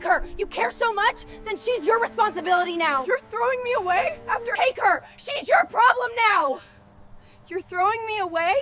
Take her! You care so much? Then she's your responsibility now! You're throwing me away after— Take her! She's your problem now! You're throwing me away?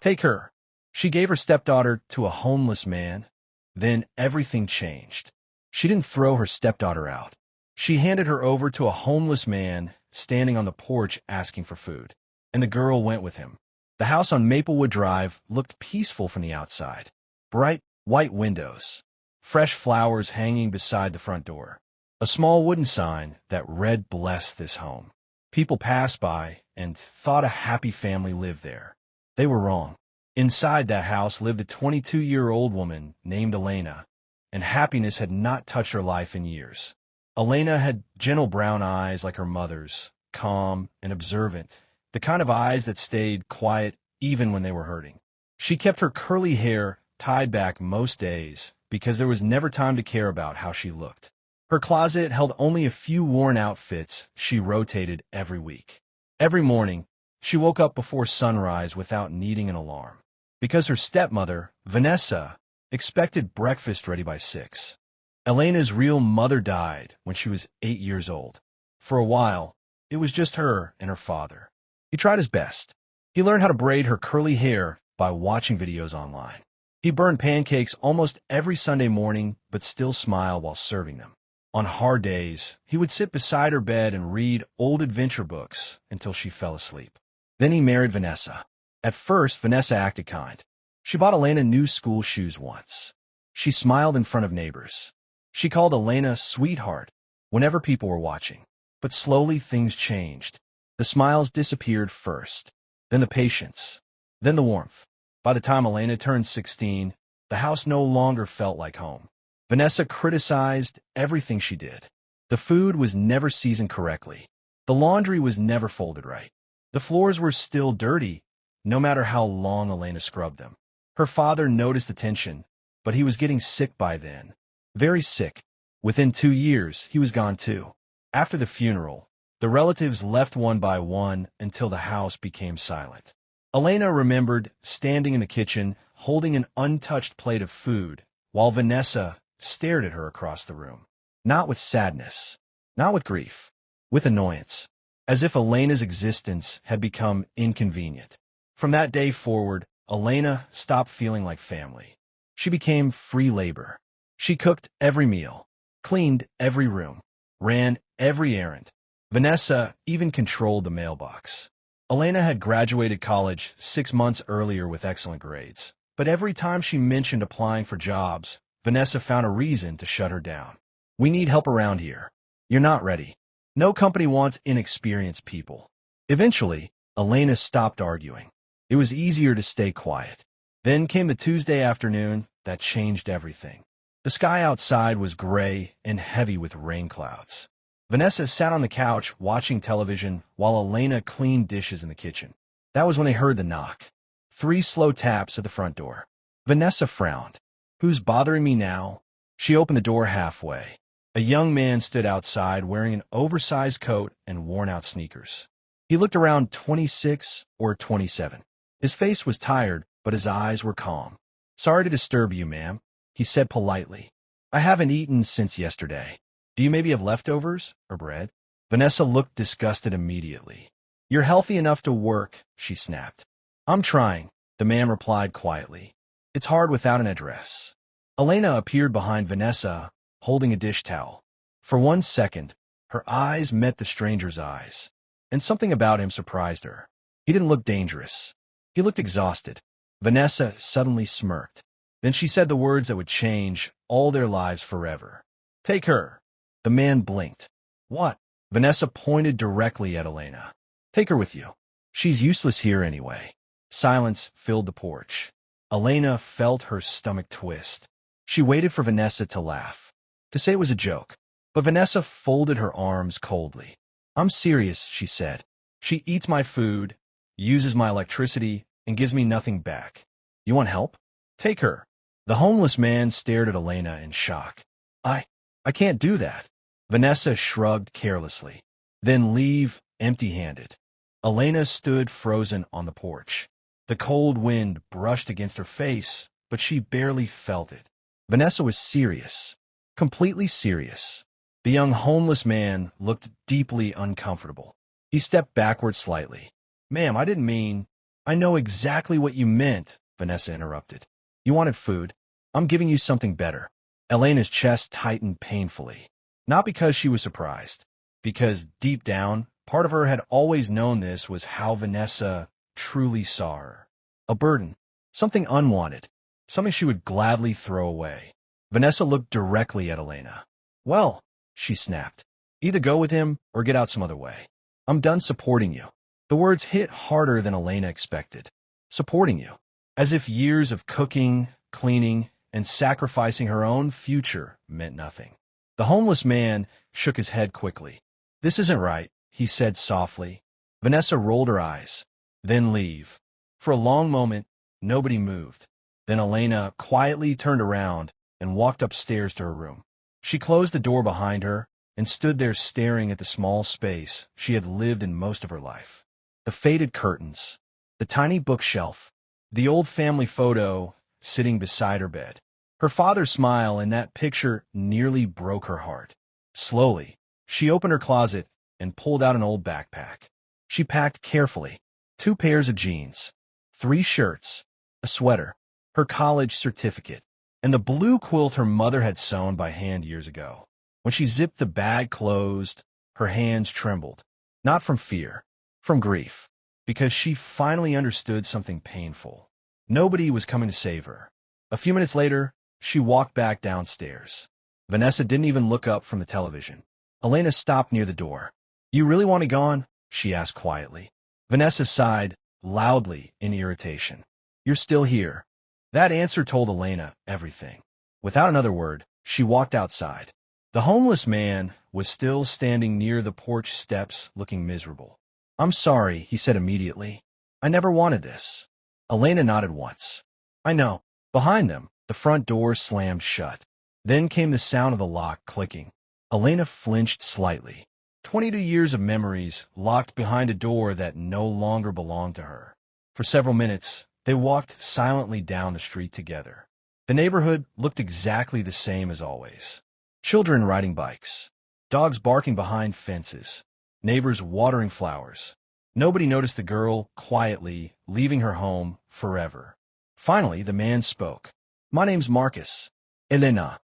Take her. She gave her stepdaughter to a homeless man. Then everything changed. She didn't throw her stepdaughter out. She handed her over to a homeless man standing on the porch asking for food. And the girl went with him. The house on Maplewood Drive looked peaceful from the outside. Bright, white windows. Fresh flowers hanging beside the front door. A small wooden sign that read "Bless this home." People passed by and thought a happy family lived there. They were wrong. Inside that house lived a 22-year-old woman named Elena, and happiness had not touched her life in years. Elena had gentle brown eyes like her mother's, calm and observant, the kind of eyes that stayed quiet even when they were hurting. She kept her curly hair tied back most days because there was never time to care about how she looked. Her closet held only a few worn outfits she rotated every week. Every morning, she woke up before sunrise without needing an alarm, because her stepmother, Vanessa, expected breakfast ready by 6. Elena's real mother died when she was 8 years old. For a while, it was just her and her father. He tried his best. He learned how to braid her curly hair by watching videos online. He burned pancakes almost every Sunday morning, but still smiled while serving them. On hard days, he would sit beside her bed and read old adventure books until she fell asleep. Then he married Vanessa. At first, Vanessa acted kind. She bought Elena new school shoes once. She smiled in front of neighbors. She called Elena sweetheart whenever people were watching. But slowly things changed. The smiles disappeared first, then the patience, then the warmth. By the time Elena turned 16, the house no longer felt like home. Vanessa criticized everything she did. The food was never seasoned correctly. The laundry was never folded right. The floors were still dirty, no matter how long Elena scrubbed them. Her father noticed the tension, but he was getting sick by then. Very sick. Within 2 years, he was gone too. After the funeral, the relatives left one by one until the house became silent. Elena remembered standing in the kitchen, holding an untouched plate of food, while Vanessa stared at her across the room. Not with sadness, not with grief, with annoyance, as if Elena's existence had become inconvenient. From that day forward, Elena stopped feeling like family. She became free labor. She cooked every meal, cleaned every room, ran every errand. Vanessa even controlled the mailbox. Elena had graduated college 6 months earlier with excellent grades, but every time she mentioned applying for jobs, Vanessa found a reason to shut her down. "We need help around here. You're not ready. No company wants inexperienced people." Eventually, Elena stopped arguing. It was easier to stay quiet. Then came the Tuesday afternoon that changed everything. The sky outside was gray and heavy with rain clouds. Vanessa sat on the couch watching television while Elena cleaned dishes in the kitchen. That was when they heard the knock. 3 slow taps at the front door. Vanessa frowned. "Who's bothering me now?" She opened the door halfway. A young man stood outside wearing an oversized coat and worn-out sneakers. He looked around 26 or 27. His face was tired, but his eyes were calm. "Sorry to disturb you, ma'am," he said politely. "I haven't eaten since yesterday. Do you maybe have leftovers or bread?" Vanessa looked disgusted immediately. "You're healthy enough to work," she snapped. "I'm trying," the man replied quietly. "It's hard without an address." Elena appeared behind Vanessa, holding a dish towel. For 1 second, her eyes met the stranger's eyes, and something about him surprised her. He didn't look dangerous. He looked exhausted. Vanessa suddenly smirked. Then she said the words that would change all their lives forever. "Take her." The man blinked. "What?" Vanessa pointed directly at Elena. "Take her with you. She's useless here anyway." Silence filled the porch. Elena felt her stomach twist. She waited for Vanessa to laugh, to say it was a joke. But Vanessa folded her arms coldly. "I'm serious," she said. "She eats my food, uses my electricity, and gives me nothing back. You want help? Take her." The homeless man stared at Elena in shock. I can't do that." Vanessa shrugged carelessly. "Then leave empty-handed." Elena stood frozen on the porch. The cold wind brushed against her face, but she barely felt it. Vanessa was serious, completely serious. The young homeless man looked deeply uncomfortable. He stepped backward slightly. "Ma'am, I didn't mean—" "I know exactly what you meant," Vanessa interrupted. "You wanted food. I'm giving you something better." Elena's chest tightened painfully. Not because she was surprised, because deep down, part of her had always known this was how Vanessa truly saw her. A burden, something unwanted, something she would gladly throw away. Vanessa looked directly at Elena. "Well," she snapped, "either go with him or get out some other way. I'm done supporting you." The words hit harder than Elena expected. Supporting you. As if years of cooking, cleaning, and sacrificing her own future meant nothing. The homeless man shook his head quickly. "This isn't right," he said softly. Vanessa rolled her eyes. "Then leave." For a long moment, nobody moved. Then Elena quietly turned around and walked upstairs to her room. She closed the door behind her and stood there staring at the small space she had lived in most of her life. The faded curtains, the tiny bookshelf, the old family photo sitting beside her bed. Her father's smile in that picture nearly broke her heart. Slowly, she opened her closet and pulled out an old backpack. She packed carefully. 2 pairs of jeans, 3 shirts, a sweater, her college certificate, and the blue quilt her mother had sewn by hand years ago. When she zipped the bag closed, her hands trembled. Not from fear, from grief, because she finally understood something painful. Nobody was coming to save her. A few minutes later, she walked back downstairs. Vanessa didn't even look up from the television. Elena stopped near the door. "You really want it gone?" she asked quietly. Vanessa sighed loudly in irritation. "You're still here." That answer told Elena everything. Without another word, she walked outside. The homeless man was still standing near the porch steps, looking miserable. "I'm sorry," he said immediately. "I never wanted this." Elena nodded once. "I know." Behind them, the front door slammed shut. Then came the sound of the lock clicking. Elena flinched slightly. 22 years of memories locked behind a door that no longer belonged to her. For several minutes, they walked silently down the street together. The neighborhood looked exactly the same as always. Children riding bikes, dogs barking behind fences, neighbors watering flowers. Nobody noticed the girl quietly leaving her home forever. Finally, the man spoke. "My name's Marcus." "Elena."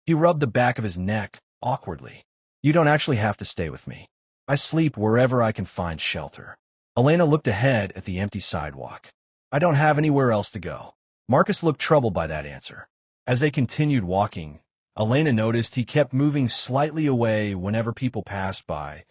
He rubbed the back of his neck awkwardly. "You don't actually have to stay with me. I sleep wherever I can find shelter." Elena looked ahead at the empty sidewalk. "I don't have anywhere else to go." Marcus looked troubled by that answer. As they continued walking, Elena noticed he kept moving slightly away whenever people passed by,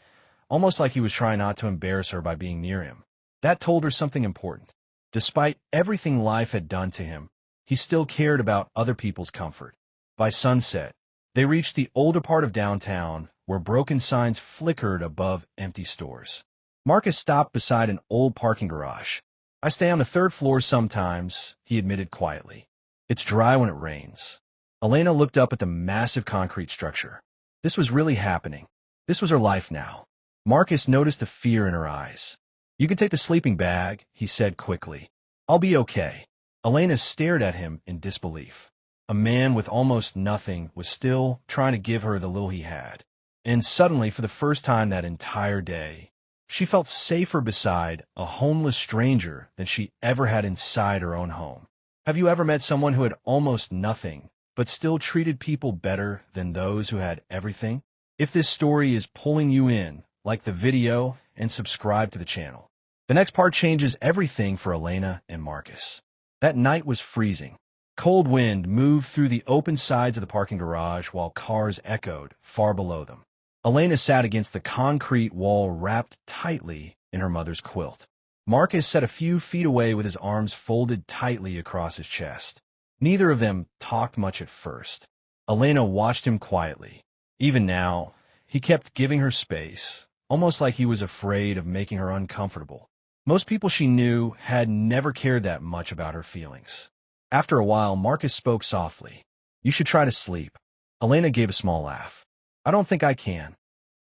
almost like he was trying not to embarrass her by being near him. That told her something important. Despite everything life had done to him, he still cared about other people's comfort. By sunset, they reached the older part of downtown, where broken signs flickered above empty stores. Marcus stopped beside an old parking garage. "I stay on the 3rd floor sometimes," he admitted quietly. "It's dry when it rains." Elena looked up at the massive concrete structure. This was really happening. This was her life now. Marcus noticed the fear in her eyes. "You can take the sleeping bag," he said quickly. "I'll be okay." Elena stared at him in disbelief. A man with almost nothing was still trying to give her the little he had. And suddenly, for the first time that entire day, she felt safer beside a homeless stranger than she ever had inside her own home. Have you ever met someone who had almost nothing, but still treated people better than those who had everything? If this story is pulling you in, like the video and subscribe to the channel. The next part changes everything for Elena and Marcus. That night was freezing. Cold wind moved through the open sides of the parking garage while cars echoed far below them. Elena sat against the concrete wall wrapped tightly in her mother's quilt. Marcus sat a few feet away with his arms folded tightly across his chest. Neither of them talked much at first. Elena watched him quietly. Even now, he kept giving her space, almost like he was afraid of making her uncomfortable. Most people she knew had never cared that much about her feelings. After a while, Marcus spoke softly. "You should try to sleep." Elena gave a small laugh. "I don't think I can."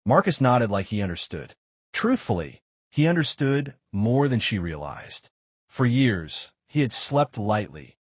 Marcus nodded like he understood. Truthfully, he understood more than she realized. For years, he had slept lightly,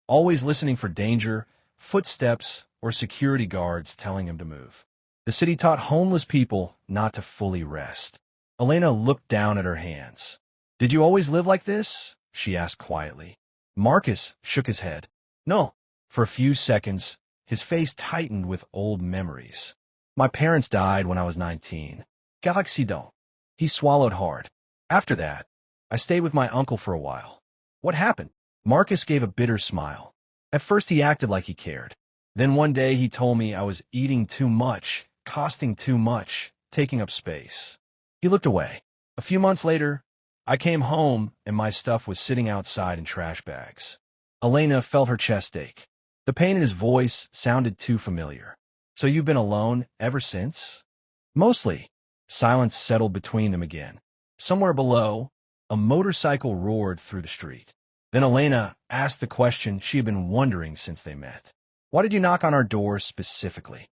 always listening for danger, footsteps, or security guards telling him to move. The city taught homeless people not to fully rest. Elena looked down at her hands. "Did you always live like this?" she asked quietly. Marcus shook his head. "No." For a few seconds, his face tightened with old memories. "My parents died when I was 19. Galaxidon." He swallowed hard. "After that, I stayed with my uncle for a while." "What happened?" Marcus gave a bitter smile. "At first he acted like he cared. Then one day he told me I was eating too much, costing too much, taking up space." He looked away. "A few months later, I came home and my stuff was sitting outside in trash bags." Elena felt her chest ache. The pain in his voice sounded too familiar. "So you've been alone ever since?" "Mostly." Silence settled between them again. Somewhere below, a motorcycle roared through the street. Then Elena asked the question she had been wondering since they met. "Why did you knock on our door specifically?"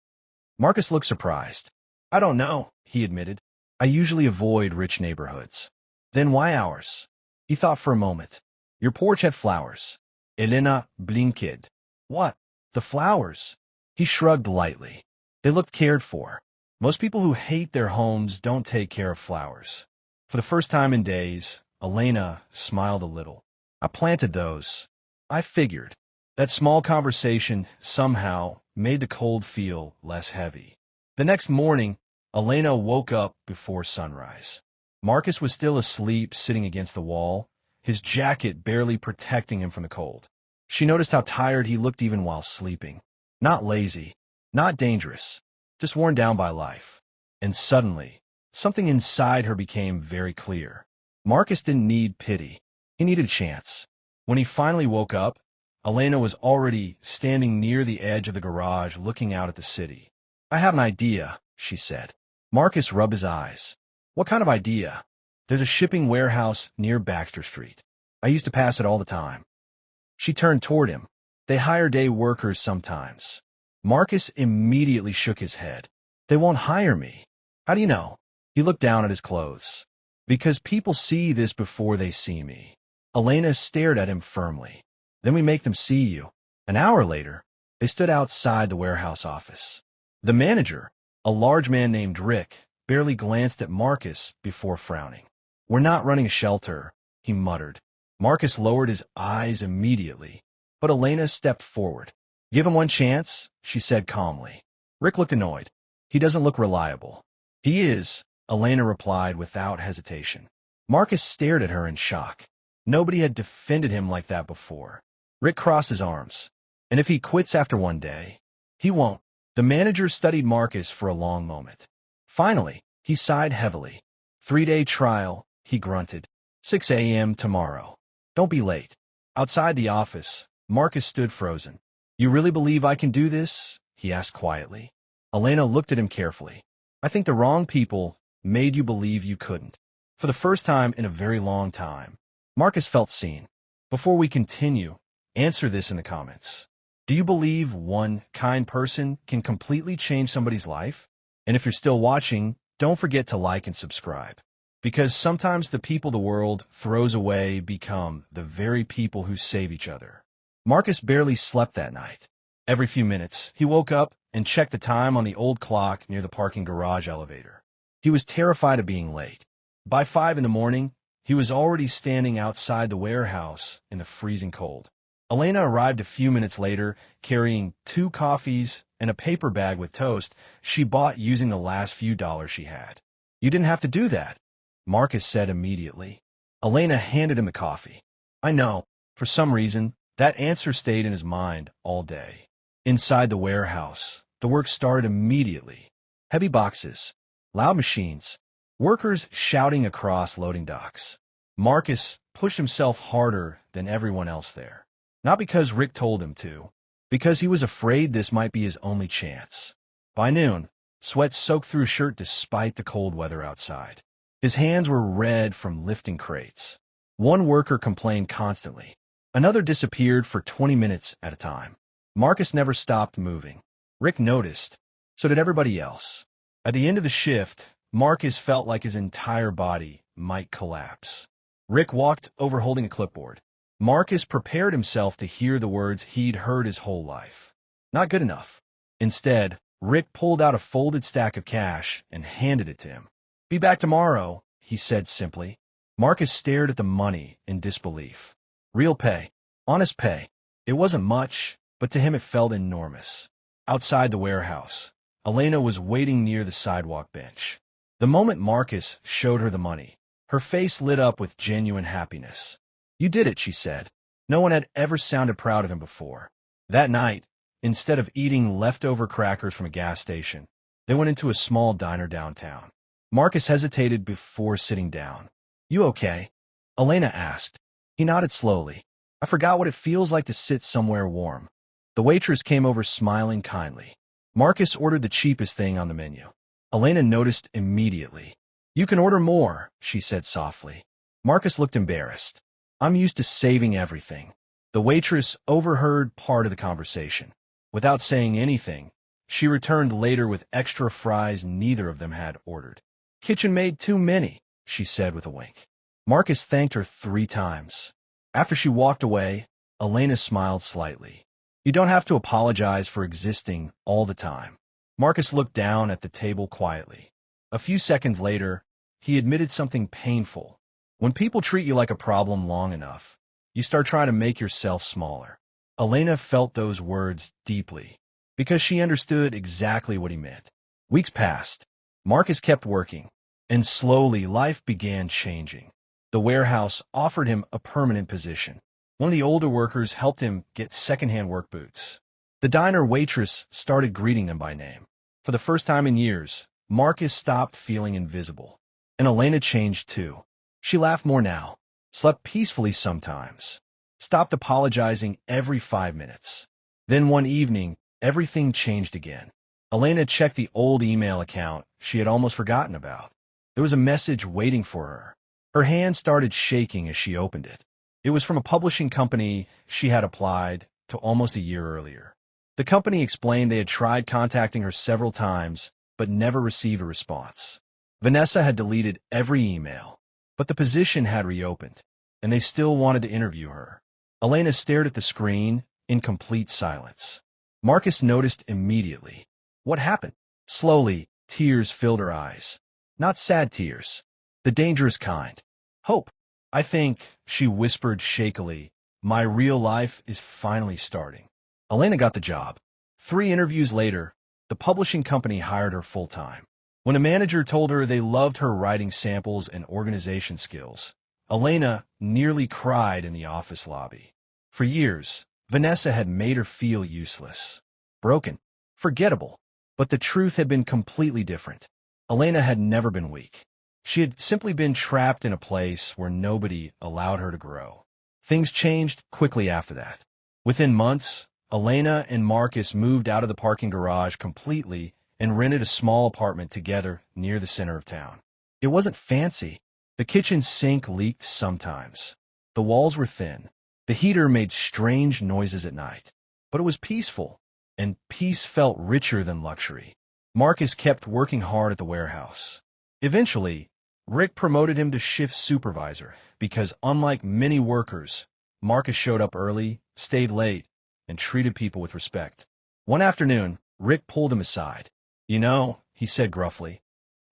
Marcus looked surprised. "I don't know," he admitted. "I usually avoid rich neighborhoods." "Then why ours?" He thought for a moment. "Your porch had flowers." Elena blinked. "What?" "The flowers." He shrugged lightly. "They looked cared for. Most people who hate their homes don't take care of flowers." For the first time in days, Elena smiled a little. "I planted those. I figured." That small conversation somehow made the cold feel less heavy. The next morning, Elena woke up before sunrise. Marcus was still asleep, sitting against the wall, his jacket barely protecting him from the cold. She noticed how tired he looked even while sleeping. Not lazy, not dangerous, just worn down by life. And suddenly, something inside her became very clear. Marcus didn't need pity. He needed a chance. When he finally woke up, Elena was already standing near the edge of the garage looking out at the city. "I have an idea," she said. Marcus rubbed his eyes. "What kind of idea?" "There's a shipping warehouse near Baxter Street. I used to pass it all the time." She turned toward him. "They hire day workers sometimes." Marcus immediately shook his head. "They won't hire me." "How do you know?" He looked down at his clothes. "Because people see this before they see me." Elena stared at him firmly. "Then we make them see you." An hour later, they stood outside the warehouse office. The manager, a large man named Rick, barely glanced at Marcus before frowning. "We're not running a shelter," he muttered. Marcus lowered his eyes immediately, but Elena stepped forward. "Give him one chance," she said calmly. Rick looked annoyed. "He doesn't look reliable." "He is," Elena replied without hesitation. Marcus stared at her in shock. Nobody had defended him like that before. Rick crossed his arms. "And if he quits after one day?" "He won't." The manager studied Marcus for a long moment. Finally, he sighed heavily. 3-day trial, he grunted. 6 a.m. tomorrow. Don't be late. Outside the office, Marcus stood frozen. "You really believe I can do this?" he asked quietly. Elena looked at him carefully. "I think the wrong people made you believe you couldn't." For the first time in a very long time, Marcus felt seen. Before we continue, answer this in the comments. Do you believe one kind person can completely change somebody's life? And if you're still watching, don't forget to like and subscribe. Because sometimes the people the world throws away become the very people who save each other. Marcus barely slept that night. Every few minutes, he woke up and checked the time on the old clock near the parking garage elevator. He was terrified of being late. By 5 in the morning, he was already standing outside the warehouse in the freezing cold. Elena arrived a few minutes later, carrying 2 coffees and a paper bag with toast she bought using the last few dollars she had. "You didn't have to do that," Marcus said immediately. Elena handed him the coffee. I know, for some reason, that answer stayed in his mind all day. Inside the warehouse, the work started immediately. Heavy boxes, loud machines, workers shouting across loading docks. Marcus pushed himself harder than everyone else there. Not because Rick told him to, because he was afraid this might be his only chance. By noon, sweat soaked through his shirt despite the cold weather outside. His hands were red from lifting crates. One worker complained constantly. Another disappeared for 20 minutes at a time. Marcus never stopped moving. Rick noticed. So did everybody else. At the end of the shift, Marcus felt like his entire body might collapse. Rick walked over holding a clipboard. Marcus prepared himself to hear the words he'd heard his whole life. Not good enough. Instead, Rick pulled out a folded stack of cash and handed it to him. "Be back tomorrow," he said simply. Marcus stared at the money in disbelief. Real pay. Honest pay. It wasn't much, but to him it felt enormous. Outside the warehouse, Elena was waiting near the sidewalk bench. The moment Marcus showed her the money, her face lit up with genuine happiness. "You did it," she said. No one had ever sounded proud of him before. That night, instead of eating leftover crackers from a gas station, they went into a small diner downtown. Marcus hesitated before sitting down. "You okay?" Elena asked. He nodded slowly. "I forgot what it feels like to sit somewhere warm." The waitress came over smiling kindly. Marcus ordered the cheapest thing on the menu. Elena noticed immediately. "You can order more," she said softly. Marcus looked embarrassed. "I'm used to saving everything." The waitress overheard part of the conversation. Without saying anything, she returned later with extra fries neither of them had ordered. "Kitchen made too many," she said with a wink. Marcus thanked her 3 times. After she walked away, Elena smiled slightly. "You don't have to apologize for existing all the time." Marcus looked down at the table quietly. A few seconds later, he admitted something painful. When people treat you like a problem long enough, you start trying to make yourself smaller. Elena felt those words deeply, because she understood exactly what he meant. Weeks passed. Marcus kept working, and slowly life began changing. The warehouse offered him a permanent position. One of the older workers helped him get secondhand work boots. The diner waitress started greeting them by name. For the first time in years, Marcus stopped feeling invisible. And Elena changed too. She laughed more now, slept peacefully sometimes, stopped apologizing every 5 minutes. Then one evening, everything changed again. Elena checked the old email account she had almost forgotten about. There was a message waiting for her. Her hand started shaking as she opened it. It was from a publishing company she had applied to almost a year earlier. The company explained they had tried contacting her several times, but never received a response. Vanessa had deleted every email, but the position had reopened, and they still wanted to interview her. Elena stared at the screen in complete silence. Marcus noticed immediately. What happened? Slowly, tears filled her eyes. Not sad tears. The dangerous kind. Hope. "I think," she whispered shakily, "my real life is finally starting." Elena got the job. 3 interviews later, the publishing company hired her full-time. When a manager told her they loved her writing samples and organization skills, Elena nearly cried in the office lobby. For years, Vanessa had made her feel useless, broken, forgettable. But the truth had been completely different. Elena had never been weak. She had simply been trapped in a place where nobody allowed her to grow. Things changed quickly after that. Within months, Elena and Marcus moved out of the parking garage completely and rented a small apartment together near the center of town. It wasn't fancy. The kitchen sink leaked sometimes. The walls were thin. The heater made strange noises at night. But it was peaceful, and peace felt richer than luxury. Marcus kept working hard at the warehouse. Eventually, Rick promoted him to shift supervisor because, unlike many workers, Marcus showed up early, stayed late, and treated people with respect. One afternoon, Rick pulled him aside. "You know," he said gruffly,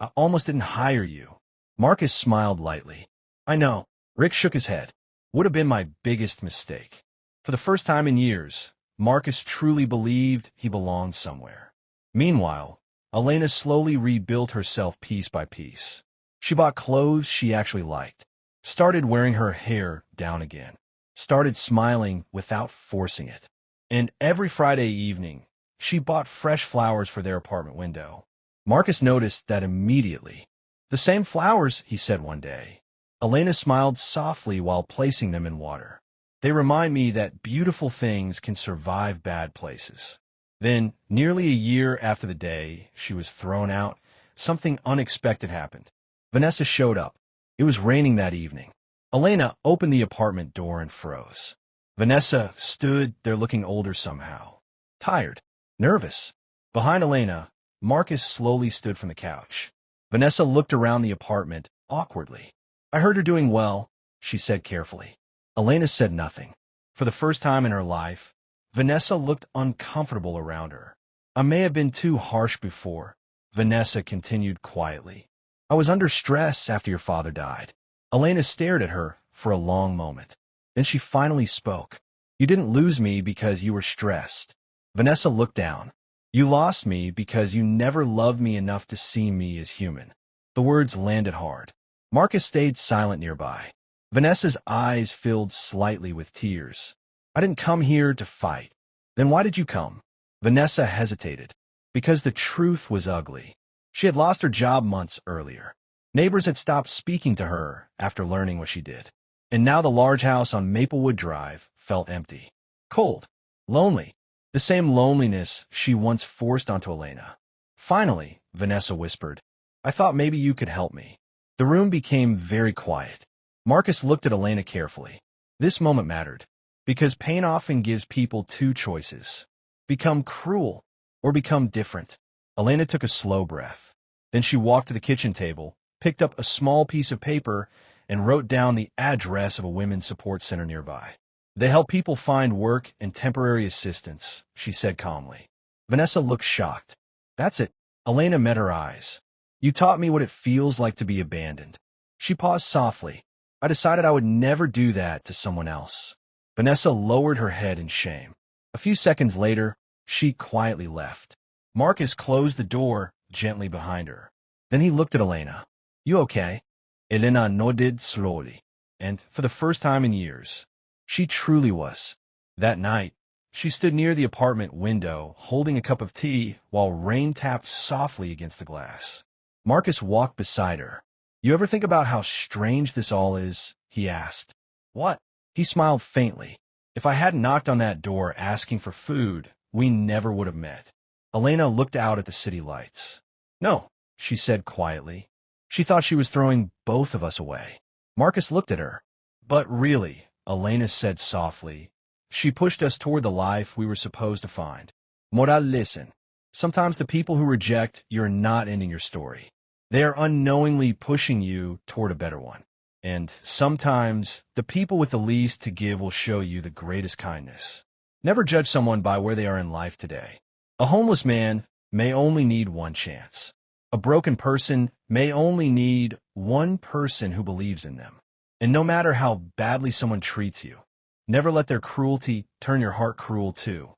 "I almost didn't hire you." Marcus smiled lightly. "I know." Rick shook his head. "Would have been my biggest mistake." For the first time in years, Marcus truly believed he belonged somewhere. Meanwhile, Elena slowly rebuilt herself piece by piece. She bought clothes she actually liked, started wearing her hair down again, started smiling without forcing it. And every Friday evening, she bought fresh flowers for their apartment window. Marcus noticed that immediately. "The same flowers," he said one day. Elena smiled softly while placing them in water. "They remind me that beautiful things can survive bad places." Then, nearly a year after the day she was thrown out, something unexpected happened. Vanessa showed up. It was raining that evening. Elena opened the apartment door and froze. Vanessa stood there looking older somehow. Tired. Nervous. Behind Elena, Marcus slowly stood from the couch. Vanessa looked around the apartment awkwardly. "I heard you're doing well," she said carefully. Elena said nothing. For the first time in her life, Vanessa looked uncomfortable around her. I may have been too harsh before, Vanessa continued quietly. I was under stress after your father died. Elena stared at her for a long moment. Then she finally spoke. You didn't lose me because you were stressed. Vanessa looked down. You lost me because you never loved me enough to see me as human. The words landed hard. Marcus stayed silent nearby. Vanessa's eyes filled slightly with tears. I didn't come here to fight. Then why did you come? Vanessa hesitated. Because the truth was ugly. She had lost her job months earlier. Neighbors had stopped speaking to her after learning what she did. And now the large house on Maplewood Drive felt empty. Cold. Lonely. The same loneliness she once forced onto Elena. Finally, Vanessa whispered, I thought maybe you could help me. The room became very quiet. Marcus looked at Elena carefully. This moment mattered, because pain often gives people two choices. Become cruel, or become different. Elena took a slow breath. Then she walked to the kitchen table, picked up a small piece of paper, and wrote down the address of a women's support center nearby. They help people find work and temporary assistance, she said calmly. Vanessa looked shocked. That's it. Elena met her eyes. You taught me what it feels like to be abandoned. She paused softly. I decided I would never do that to someone else. Vanessa lowered her head in shame. A few seconds later, she quietly left. Marcus closed the door gently behind her. Then he looked at Elena. You okay? Elena nodded slowly. And for the first time in years, she truly was. That night, she stood near the apartment window, holding a cup of tea while rain tapped softly against the glass. Marcus walked beside her. You ever think about how strange this all is? He asked. What? He smiled faintly. If I hadn't knocked on that door asking for food, we never would have met. Elena looked out at the city lights. No, she said quietly. She thought she was throwing both of us away. Marcus looked at her. But really, Elena said softly, she pushed us toward the life we were supposed to find. Moral listen. Sometimes the people who reject you are not ending your story. They are unknowingly pushing you toward a better one. And sometimes the people with the least to give will show you the greatest kindness. Never judge someone by where they are in life today. A homeless man may only need one chance. A broken person may only need one person who believes in them. And no matter how badly someone treats you, never let their cruelty turn your heart cruel too.